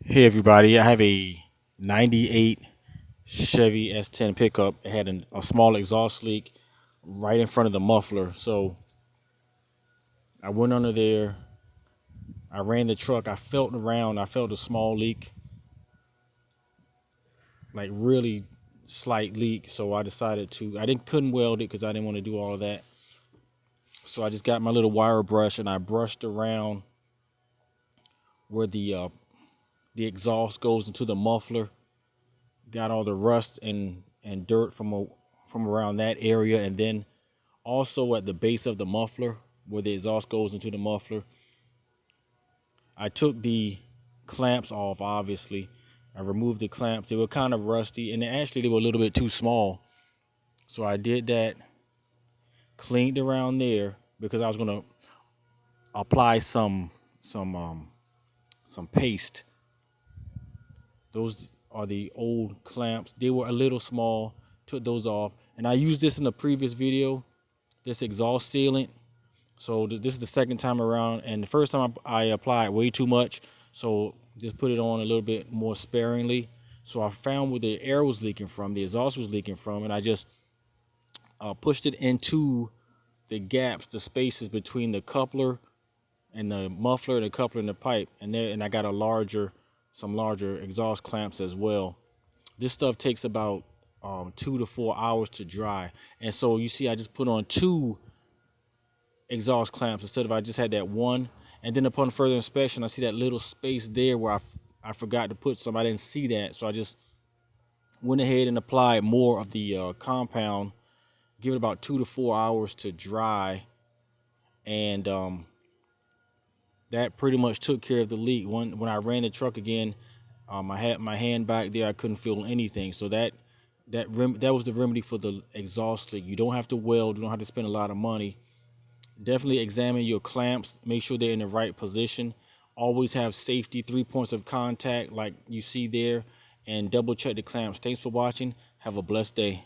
Hey everybody, I have a 98 Chevy S10 pickup. It had a small exhaust leak right in front of the muffler. So I went under there, I ran the truck, I felt around, I felt a small leak, like really slight leak. So I decided I couldn't weld it because I didn't want to do all of that. So I just got my little wire brush and I brushed around where the exhaust goes into the muffler. Got all the rust and dirt from around that area, and then also at the base of the muffler where the exhaust goes into the muffler. I took the clamps off, obviously. I removed the clamps. They were kind of rusty, and actually they were a little bit too small. So I did that, cleaned around there because I was gonna apply some paste. Those are the old clamps. They were a little small. Took those off, and I used this in the previous video. This exhaust sealant. So this is the second time around, and the first time I applied way too much, so just put it on a little bit more sparingly. So I found where the air was leaking from, the exhaust was leaking from, and I just pushed it into the gaps, the spaces between the coupler and the muffler, the coupler and the pipe, and I got some larger exhaust clamps as well. This stuff takes about 2 to 4 hours to dry, and so you see, I just put on two exhaust clamps instead of I just had that one. And then upon further inspection, I see that little space there where I forgot to put some. I didn't see that, so I just went ahead and applied more of the compound. Give it about 2 to 4 hours to dry, and that pretty much took care of the leak. When I ran the truck again, I had my hand back there. I couldn't feel anything. So that was the remedy for the exhaust leak. You don't have to weld. You don't have to spend a lot of money. Definitely examine your clamps. Make sure they're in the right position. Always have safety 3 points of contact like you see there, and double check the clamps. Thanks for watching. Have a blessed day.